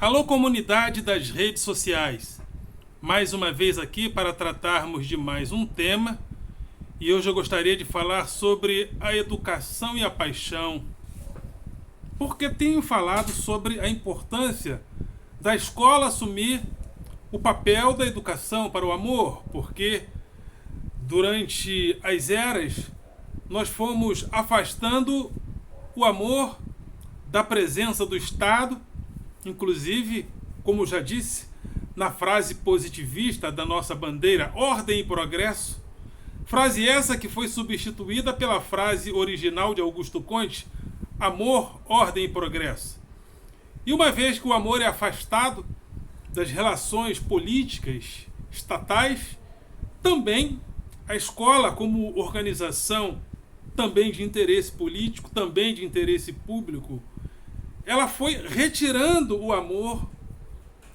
Alô, comunidade das redes sociais. Mais uma vez aqui para tratarmos de mais um tema. E hoje eu gostaria de falar sobre a educação e a paixão. Porque tenho falado sobre a importância da escola assumir o papel da educação para o amor. Porque durante as eras nós fomos afastando o amor da presença do Estado. Inclusive, como já disse, na frase positivista da nossa bandeira, ordem e progresso, frase essa que foi substituída pela frase original de Augusto Conte, amor, ordem e progresso. E uma vez que o amor é afastado das relações políticas estatais, também a escola, como organização também de interesse político, também de interesse público, ela foi retirando o amor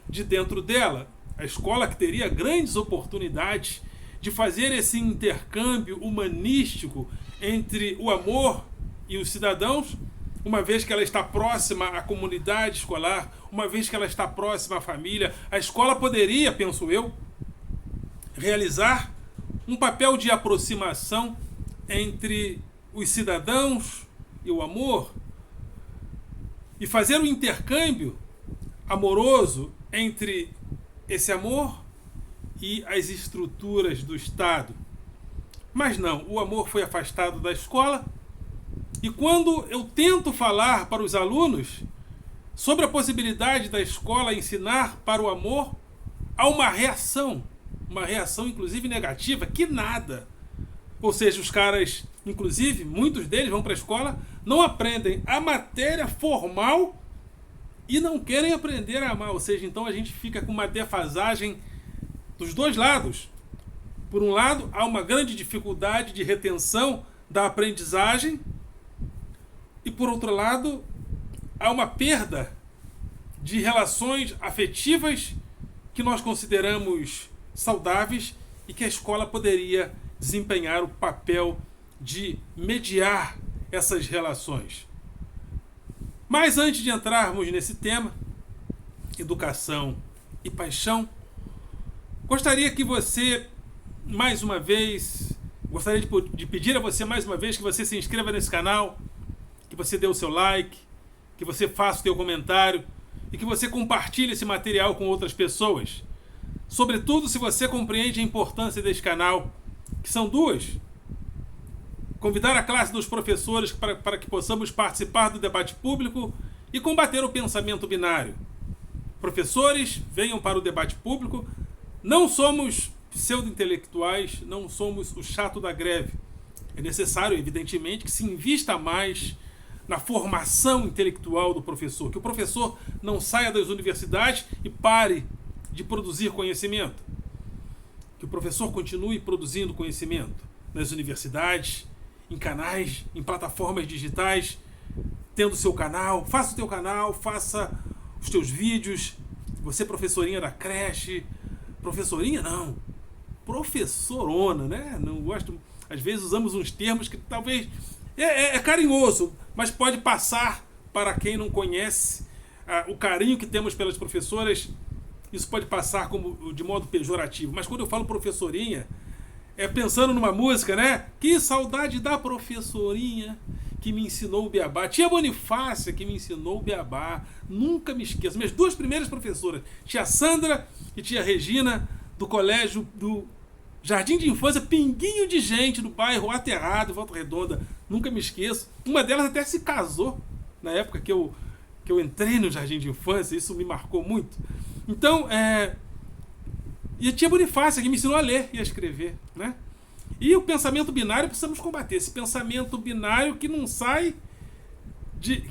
de dentro dela. A escola, que teria grandes oportunidades de fazer esse intercâmbio humanístico entre o amor e os cidadãos, uma vez que ela está próxima à comunidade escolar, uma vez que ela está próxima à família, a escola poderia, penso eu, realizar um papel de aproximação entre os cidadãos e o amor, e fazer um intercâmbio amoroso entre esse amor e as estruturas do Estado. Mas não, o amor foi afastado da escola, e quando eu tento falar para os alunos sobre a possibilidade da escola ensinar para o amor, há uma reação inclusive negativa, que nada. Ou seja, os caras, inclusive, muitos deles vão para a escola, não aprendem a matéria formal e não querem aprender a amar. Ou seja, então a gente fica com uma defasagem dos dois lados. Por um lado, há uma grande dificuldade de retenção da aprendizagem, e por outro lado, há uma perda de relações afetivas que nós consideramos saudáveis e que a escola poderia desempenhar o papel de mediar essas relações. Mas antes de entrarmos nesse tema, educação e paixão, gostaria que você, mais uma vez, gostaria de pedir a você mais uma vez que você se inscreva nesse canal, que você dê o seu like, que você faça o seu comentário e que você compartilhe esse material com outras pessoas. Sobretudo se você compreende a importância desse canal, que são duas: convidar a classe dos professores para que possamos participar do debate público e combater o pensamento binário. Professores, venham para o debate público. Não somos pseudo-intelectuais, não somos o chato da greve. É necessário, evidentemente, que se invista mais na formação intelectual do professor, que o professor não saia das universidades e pare de produzir conhecimento, que o professor continue produzindo conhecimento nas universidades, em canais, em plataformas digitais, tendo seu canal. Faça o teu canal, faça os teus vídeos. Você, professorinha da creche, professorinha não, professorona, né? Não gosto, às vezes usamos uns termos que talvez é carinhoso, mas pode passar para quem não conhece o carinho que temos pelas professoras. Isso pode passar como de modo pejorativo, mas quando eu falo professorinha, é pensando numa música, né? Que saudade da professorinha que me ensinou o beabá. Tia Bonifácia que me ensinou o beabá. Nunca me esqueço. Minhas duas primeiras professoras, tia Sandra e tia Regina, do colégio do Jardim de Infância, Pinguinho de Gente, do bairro Aterrado, Volta Redonda. Nunca me esqueço. Uma delas até se casou na época que eu entrei no Jardim de Infância. Isso me marcou muito. Então, e a tia Bonifácia que me ensinou a ler e a escrever, né? E o pensamento binário, precisamos combater esse pensamento binário que não sai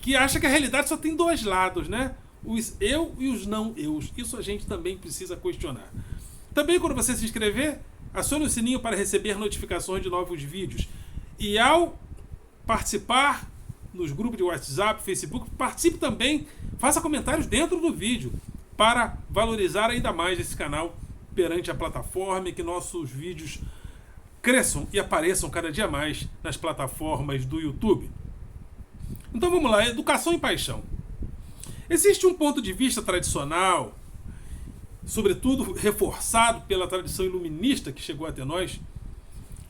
que acha que a realidade só tem dois lados, né? Os eu e os não eus. Isso a gente também precisa questionar. Também, quando você se inscrever, acione o sininho para receber notificações de novos vídeos. E ao participar nos grupos de WhatsApp, Facebook, participe também, faça comentários dentro do vídeo para valorizar ainda mais esse canal perante a plataforma e que nossos vídeos cresçam e apareçam cada dia mais nas plataformas do YouTube. Então vamos lá, educação e paixão. Existe um ponto de vista tradicional, sobretudo reforçado pela tradição iluminista que chegou até nós,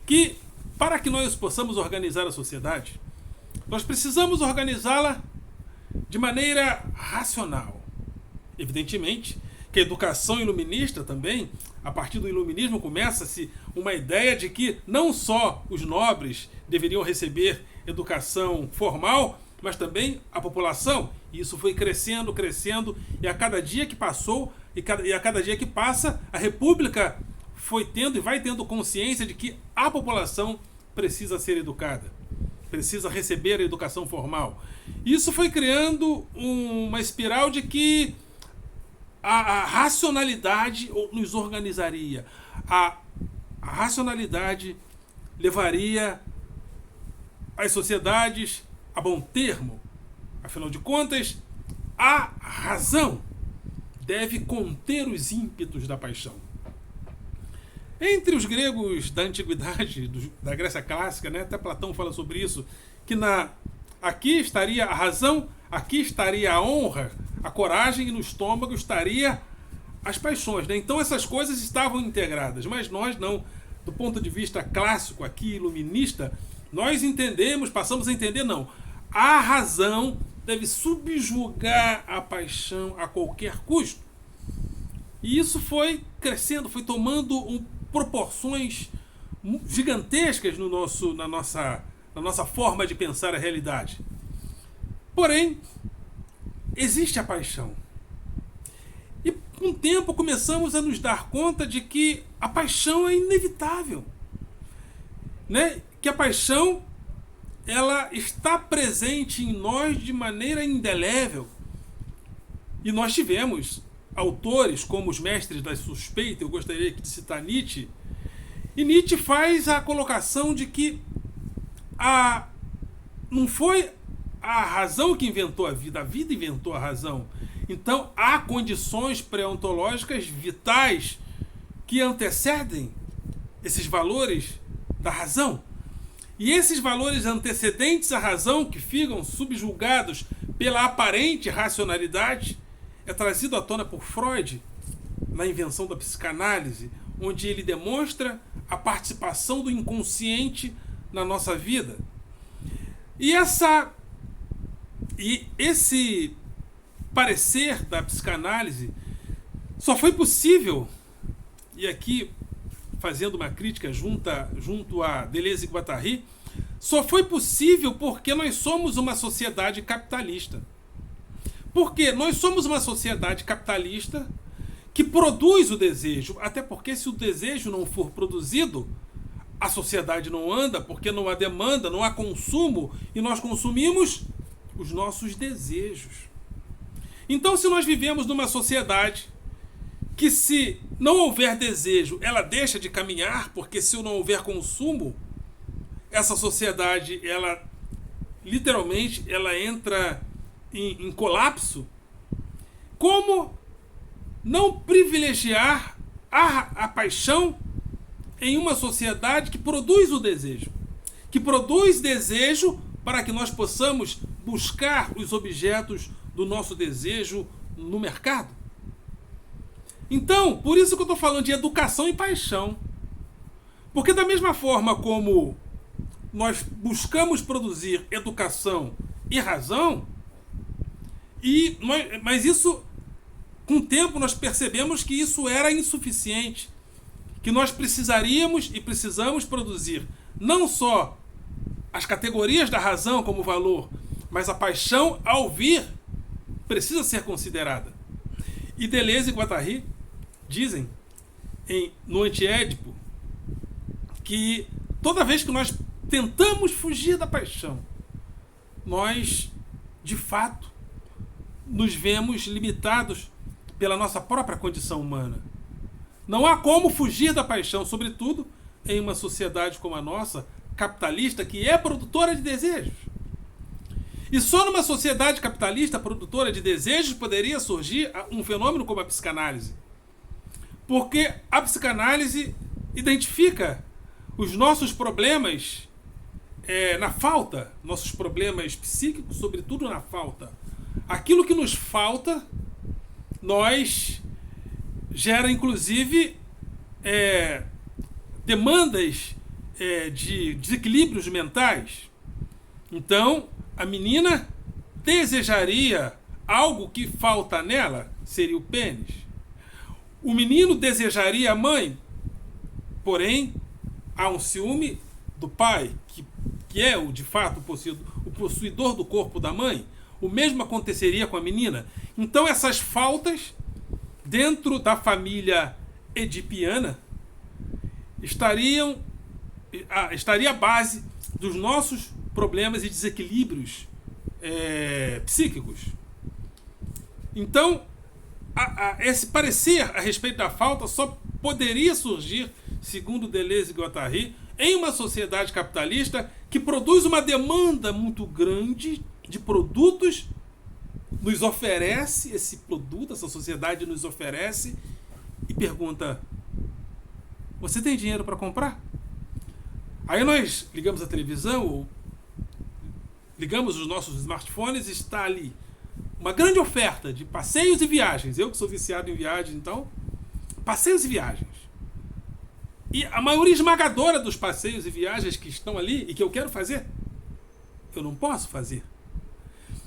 que para que nós possamos organizar a sociedade, nós precisamos organizá-la de maneira racional. Evidentemente que a educação iluminista também, a partir do iluminismo, começa-se uma ideia de que não só os nobres deveriam receber educação formal, mas também a população. E isso foi crescendo, crescendo, e a cada dia que passou, e a cada dia que passa, a República foi tendo e vai tendo consciência de que a população precisa ser educada, precisa receber a educação formal. Isso foi criando uma espiral de que a racionalidade nos organizaria. A racionalidade levaria as sociedades a bom termo. Afinal de contas, a razão deve conter os ímpetos da paixão. Entre os gregos da antiguidade, da Grécia clássica, né, até Platão fala sobre isso, que aqui estaria a razão, aqui estaria a honra, a coragem, e no estômago estaria as paixões, né? Então essas coisas estavam integradas, mas nós não. Do ponto de vista clássico aqui, iluminista, nós entendemos, passamos a entender, não. A razão deve subjugar a paixão a qualquer custo. E isso foi crescendo, foi tomando proporções gigantescas na nossa forma de pensar a realidade. Porém, existe a paixão. E com o tempo começamos a nos dar conta de que a paixão é inevitável, né? Que a paixão ela está presente em nós de maneira indelével. E nós tivemos autores como os mestres da suspeita, eu gostaria de citar Nietzsche, e Nietzsche faz a colocação de que não foi a razão que inventou a vida inventou a razão. Então há condições pré-ontológicas vitais que antecedem esses valores da razão. E esses valores antecedentes à razão, que ficam subjugados pela aparente racionalidade, é trazido à tona por Freud na invenção da psicanálise, onde ele demonstra a participação do inconsciente na nossa vida. E esse parecer da psicanálise só foi possível, e aqui fazendo uma crítica junto a Deleuze e Guattari, só foi possível porque nós somos uma sociedade capitalista. Porque nós somos uma sociedade capitalista que produz o desejo, até porque se o desejo não for produzido, a sociedade não anda, porque não há demanda, não há consumo, e nós consumimos os nossos desejos. Então, se nós vivemos numa sociedade que, se não houver desejo, ela deixa de caminhar, porque se não houver consumo, essa sociedade, ela literalmente, ela entra em colapso. Como não privilegiar a paixão em uma sociedade que produz o desejo? Que produz desejo para que nós possamos buscar os objetos do nosso desejo no mercado. Então, por isso que eu estou falando de educação e paixão. Porque da mesma forma como nós buscamos produzir educação e razão, mas isso, com o tempo, nós percebemos que isso era insuficiente. Que nós precisaríamos e precisamos produzir não só as categorias da razão como valor, mas a paixão, ao vir, precisa ser considerada. E Deleuze e Guattari dizem, no Antiédipo, que toda vez que nós tentamos fugir da paixão, nós, de fato, nos vemos limitados pela nossa própria condição humana. Não há como fugir da paixão, sobretudo em uma sociedade como a nossa, capitalista, que é produtora de desejos. E só numa sociedade capitalista produtora de desejos poderia surgir um fenômeno como a psicanálise. Porque a psicanálise identifica os nossos problemas na falta, nossos problemas psíquicos, sobretudo na falta. aquilo que nos falta, nós gera inclusive demandas de desequilíbrios mentais. Então, a menina desejaria algo que falta nela, seria o pênis. O menino desejaria a mãe, porém, há um ciúme do pai, que é de fato o possuidor do corpo da mãe. O mesmo aconteceria com a menina. Então, essas faltas dentro da família edipiana estaria a base dos nossos problemas e desequilíbrios psíquicos. Então, esse parecer a respeito da falta só poderia surgir, segundo Deleuze e Guattari, em uma sociedade capitalista que produz uma demanda muito grande de produtos, nos oferece esse produto, essa sociedade nos oferece e pergunta: você tem dinheiro para comprar? Aí nós ligamos a televisão ou ligamos os nossos smartphones e está ali uma grande oferta de passeios e viagens. Eu que sou viciado em viagens, então, passeios e viagens. E a maioria esmagadora dos passeios e viagens que estão ali e que eu quero fazer, eu não posso fazer.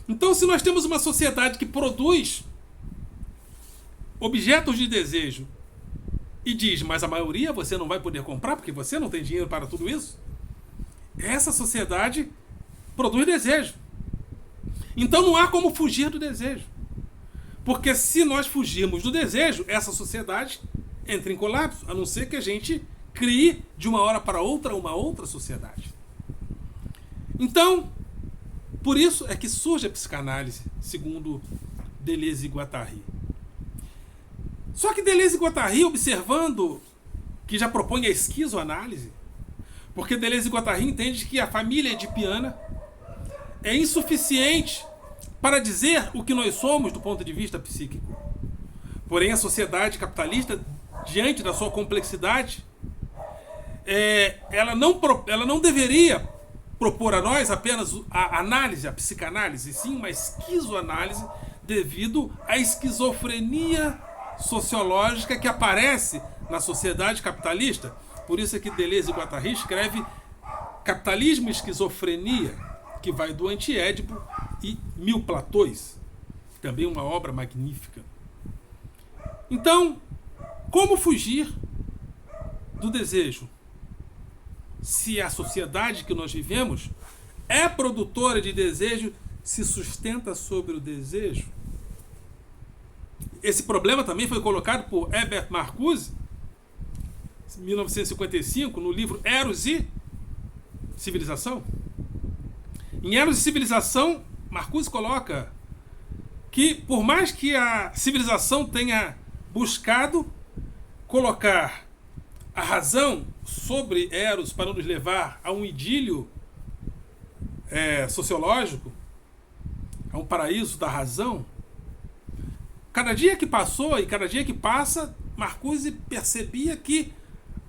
Então, se nós temos uma sociedade que produz objetos de desejo e diz, mas a maioria você não vai poder comprar porque você não tem dinheiro para tudo isso, essa sociedade produz desejo. Então não há como fugir do desejo. Porque se nós fugirmos do desejo, essa sociedade entra em colapso, a não ser que a gente crie de uma hora para outra uma outra sociedade. Então, por isso é que surge a psicanálise, segundo Deleuze e Guattari. Só que Deleuze e Guattari, observando que já propõe a esquizoanálise, porque Deleuze e Guattari entendem que a família edipiana é insuficiente para dizer o que nós somos do ponto de vista psíquico. Porém, a sociedade capitalista, diante da sua complexidade, ela não deveria propor a nós apenas a análise, a psicanálise, sim uma esquizoanálise devido à esquizofrenia sociológica que aparece na sociedade capitalista. Por isso é que Deleuze e Guattari escreve Capitalismo e Esquizofrenia, que vai do Antiédipo e Mil Platões, também uma obra magnífica. Então, como fugir do desejo? Se a sociedade que nós vivemos é produtora de desejo, se sustenta sobre o desejo. Esse problema também foi colocado por Herbert Marcuse, em 1955, no livro Eros e Civilização. Em Eros e Civilização, Marcuse coloca que, por mais que a civilização tenha buscado colocar a razão sobre Eros para nos levar a um idílio sociológico, a um paraíso da razão, cada dia que passou e cada dia que passa, Marcuse percebia que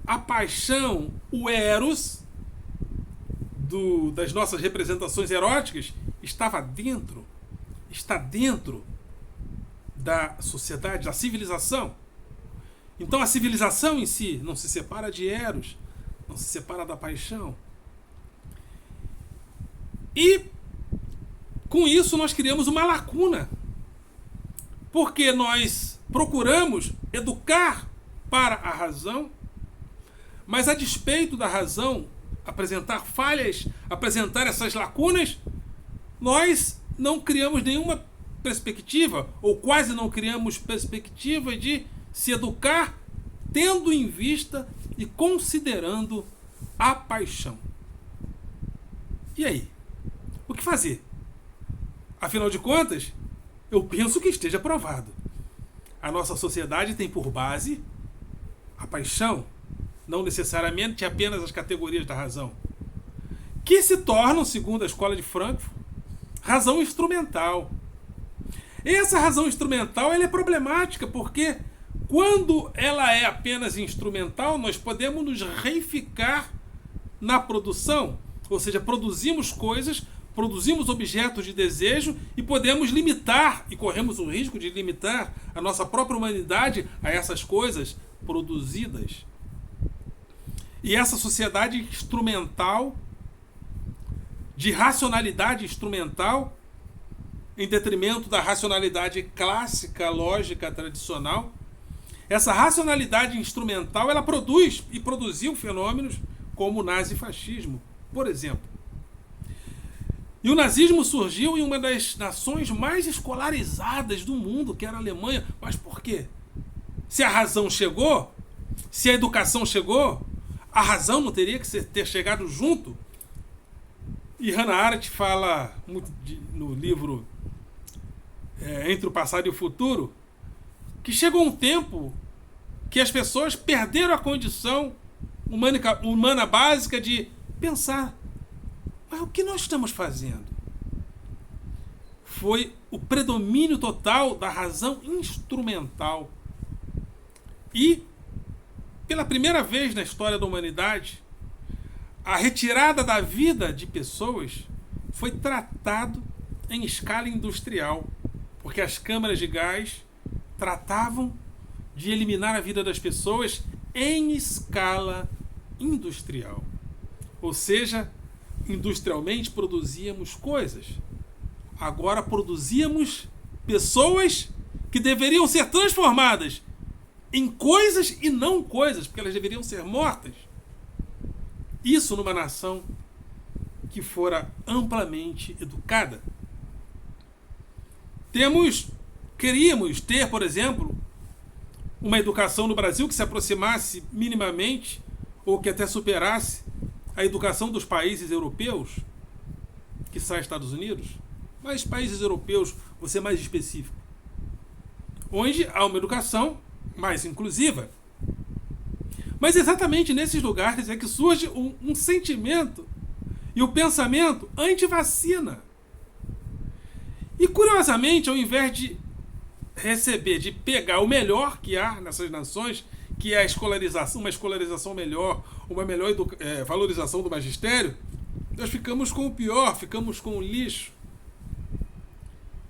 a paixão, o Eros, das nossas representações eróticas, está dentro da sociedade, da civilização. Então a civilização em si não se separa de Eros, não se separa da paixão. E com isso nós criamos uma lacuna, porque nós procuramos educar para a razão, mas a despeito da razão apresentar falhas, apresentar essas lacunas, nós não criamos nenhuma perspectiva, ou quase não criamos perspectiva de se educar tendo em vista e considerando a paixão. E aí? O que fazer? Afinal de contas, eu penso que esteja provado. A nossa sociedade tem por base a paixão, não necessariamente apenas as categorias da razão, que se tornam, segundo a escola de Frankfurt, razão instrumental. E essa razão instrumental ela é problemática, porque quando ela é apenas instrumental, nós podemos nos reificar na produção, ou seja, produzimos coisas produzimos objetos de desejo e podemos limitar, e corremos o risco de limitar a nossa própria humanidade a essas coisas produzidas. E essa sociedade instrumental, de racionalidade instrumental, em detrimento da racionalidade clássica, lógica, tradicional, essa racionalidade instrumental, ela produz e produziu fenômenos como o nazifascismo, por exemplo. E o nazismo surgiu em uma das nações mais escolarizadas do mundo, que era a Alemanha. Mas por quê? Se a razão chegou, se a educação chegou, a razão não teria que ter chegado junto? E Hannah Arendt fala no livro Entre o Passado e o Futuro, que chegou um tempo que as pessoas perderam a condição humana básica de pensar. Mas o que nós estamos fazendo? Foi o predomínio total da razão instrumental. E, pela primeira vez na história da humanidade, a retirada da vida de pessoas foi tratado em escala industrial, porque as câmaras de gás tratavam de eliminar a vida das pessoas em escala industrial. Ou seja, industrialmente produzíamos coisas. Agora produzíamos pessoas que deveriam ser transformadas em coisas e não coisas, porque elas deveriam ser mortas. Isso numa nação que fora amplamente educada. Queríamos ter, por exemplo, uma educação no Brasil que se aproximasse minimamente, ou que até superasse a educação dos países europeus, que são Estados Unidos, mas países europeus, vou ser mais específico, onde há uma educação mais inclusiva. Mas exatamente nesses lugares é que surge um sentimento e o pensamento anti-vacina. E curiosamente, ao invés de pegar o melhor que há nessas nações, que é a escolarização, uma escolarização melhor, uma melhor valorização do magistério, nós ficamos com o pior, ficamos com o lixo.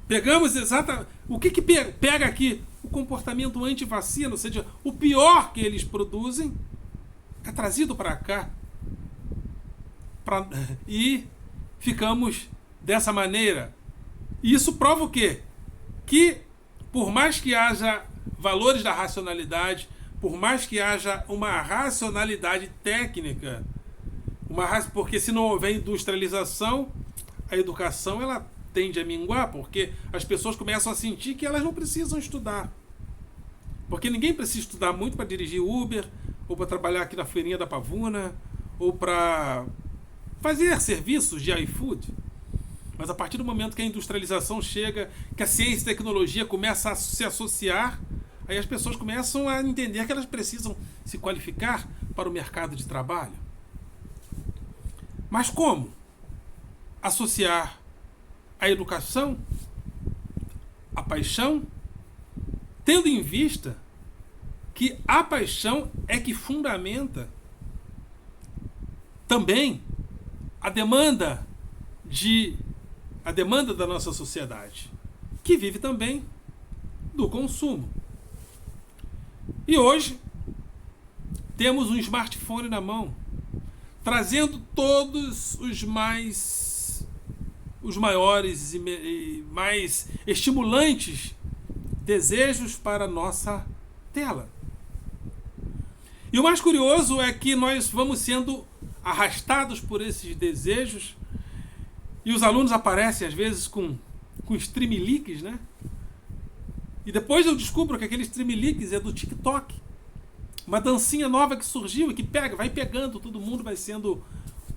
Pegamos exatamente... O que pega aqui? O comportamento anti-vacina, ou seja, o pior que eles produzem é trazido para cá. E ficamos dessa maneira. E isso prova o quê? Que, por mais que haja valores da racionalidade, por mais que haja uma racionalidade técnica, porque se não houver industrialização, a educação ela tende a minguar, porque as pessoas começam a sentir que elas não precisam estudar. Porque ninguém precisa estudar muito para dirigir Uber, ou para trabalhar aqui na feirinha da Pavuna, ou para fazer serviços de iFood. Mas a partir do momento que a industrialização chega, que a ciência e a tecnologia começam a se associar, aí as pessoas começam a entender que elas precisam se qualificar para o mercado de trabalho. Mas como associar a educação, a paixão, tendo em vista que a paixão é que fundamenta também a demanda da nossa sociedade, que vive também do consumo. E hoje temos um smartphone na mão, trazendo todos os maiores e mais estimulantes desejos para a nossa tela. E o mais curioso é que nós vamos sendo arrastados por esses desejos, e os alunos aparecem às vezes com streamlix, né? E depois eu descubro que aquele streamlix é do TikTok, uma dancinha nova que surgiu e que vai pegando, todo mundo vai sendo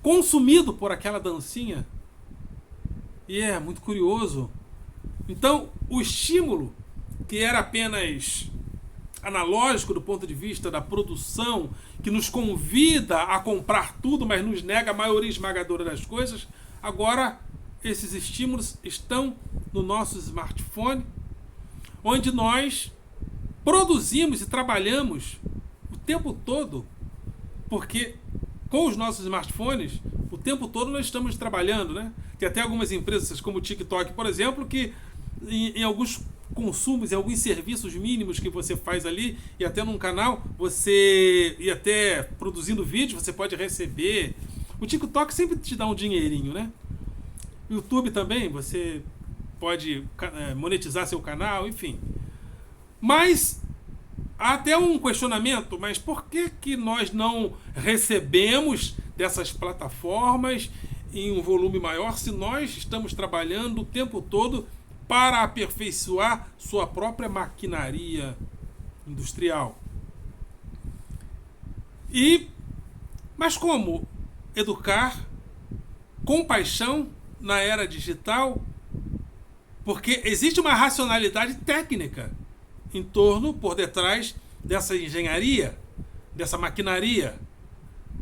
consumido por aquela dancinha. E é muito curioso. Então, o estímulo, que era apenas analógico do ponto de vista da produção, que nos convida a comprar tudo, mas nos nega a maioria esmagadora das coisas, agora esses estímulos estão no nosso smartphone, onde nós produzimos e trabalhamos o tempo todo, porque com os nossos smartphones, o tempo todo nós estamos trabalhando, né? Tem até algumas empresas como o TikTok, por exemplo, que em alguns consumos, em alguns serviços mínimos que você faz ali, e até num canal, e até produzindo vídeo, você pode receber. O TikTok sempre te dá um dinheirinho, né? O YouTube também, você pode monetizar seu canal, enfim. Mas há até um questionamento, mas por que nós não recebemos dessas plataformas em um volume maior se nós estamos trabalhando o tempo todo para aperfeiçoar sua própria maquinaria industrial? Mas como educar com paixão na era digital? Porque existe uma racionalidade técnica por detrás dessa engenharia, dessa maquinaria.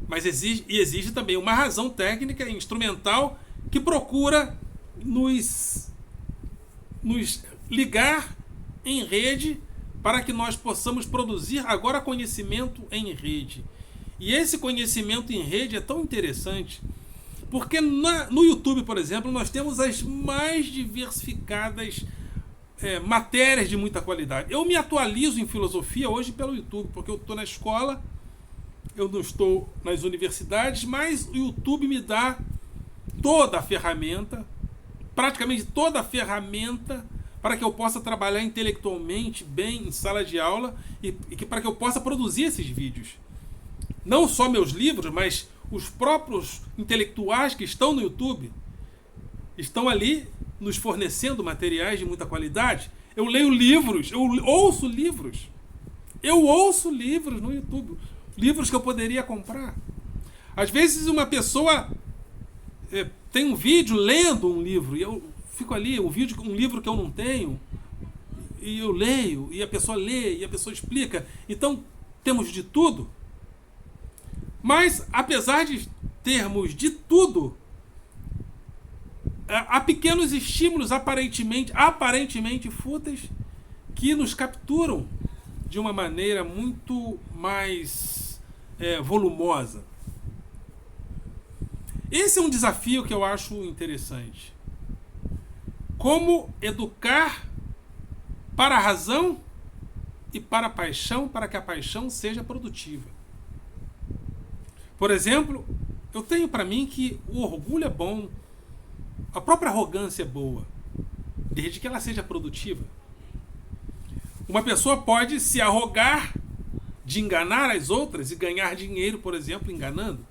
Mas existe também uma razão técnica e instrumental que procura nos ligar em rede para que nós possamos produzir agora conhecimento em rede. E esse conhecimento em rede é tão interessante porque no YouTube, por exemplo, nós temos as mais diversificadas matérias de muita qualidade. Eu me atualizo em filosofia hoje pelo YouTube, porque eu estou na escola, eu não estou nas universidades, mas o YouTube me dá toda a ferramenta, praticamente toda a ferramenta, para que eu possa trabalhar intelectualmente bem em sala de aula e para que eu possa produzir esses vídeos. Não só meus livros, mas os próprios intelectuais que estão no YouTube estão ali nos fornecendo materiais de muita qualidade. Eu leio livros, eu ouço livros no YouTube, livros que eu poderia comprar. Às vezes uma pessoa tem um vídeo lendo um livro e eu fico ali, um livro que eu não tenho, e eu leio, e a pessoa lê, e a pessoa explica. Então temos de tudo. Mas apesar de termos de tudo, há pequenos estímulos aparentemente fúteis que nos capturam de uma maneira muito mais volumosa. Esse é um desafio que eu acho interessante. Como educar para a razão e para a paixão, para que a paixão seja produtiva. Por exemplo, eu tenho para mim que o orgulho é bom, a própria arrogância é boa, desde que ela seja produtiva. Uma pessoa pode se arrogar de enganar as outras e ganhar dinheiro, por exemplo, enganando.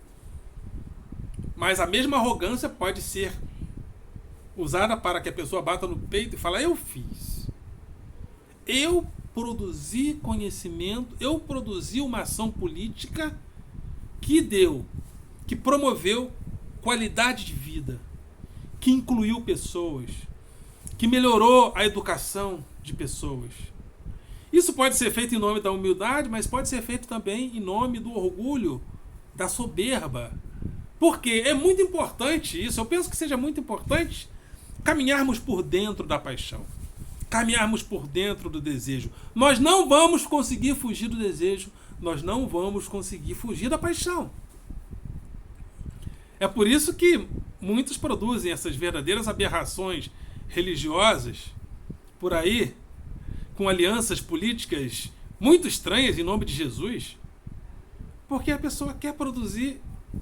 Mas a mesma arrogância pode ser usada para que a pessoa bata no peito e fale: eu fiz. Eu produzi conhecimento, eu produzi uma ação política que promoveu qualidade de vida, que incluiu pessoas, que melhorou a educação de pessoas. Isso pode ser feito em nome da humildade, mas pode ser feito também em nome do orgulho, da soberba. Porque é muito importante isso, eu penso que seja muito importante caminharmos por dentro da paixão, caminharmos por dentro do desejo. Nós não vamos conseguir fugir do desejo, nós não vamos conseguir fugir da paixão. É por isso que muitos produzem essas verdadeiras aberrações religiosas por aí, com alianças políticas muito estranhas em nome de Jesus, porque a pessoa quer produzir,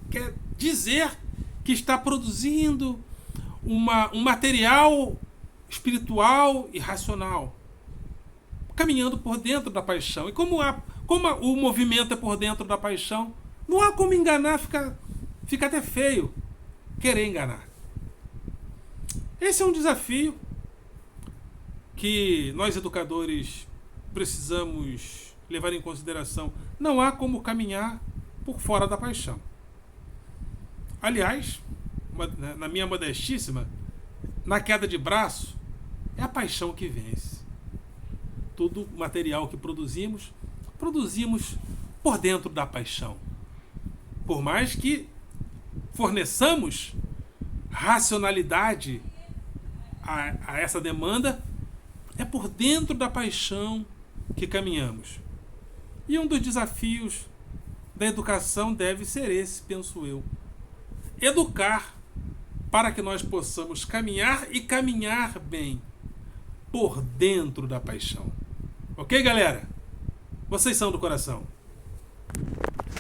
quer dizer que está produzindo um material espiritual e racional, caminhando por dentro da paixão. E como o movimento é por dentro da paixão, não há como enganar, fica até feio querer enganar. Esse é um desafio que nós educadores precisamos levar em consideração. Não há como caminhar por fora da paixão. Aliás, na minha modestíssima, na queda de braço, é a paixão que vence. Todo material que produzimos por dentro da paixão. Por mais que forneçamos racionalidade a essa demanda, é por dentro da paixão que caminhamos. E um dos desafios da educação deve ser esse, penso eu. Educar para que nós possamos caminhar e caminhar bem por dentro da paixão. Ok, galera? Vocês são do coração.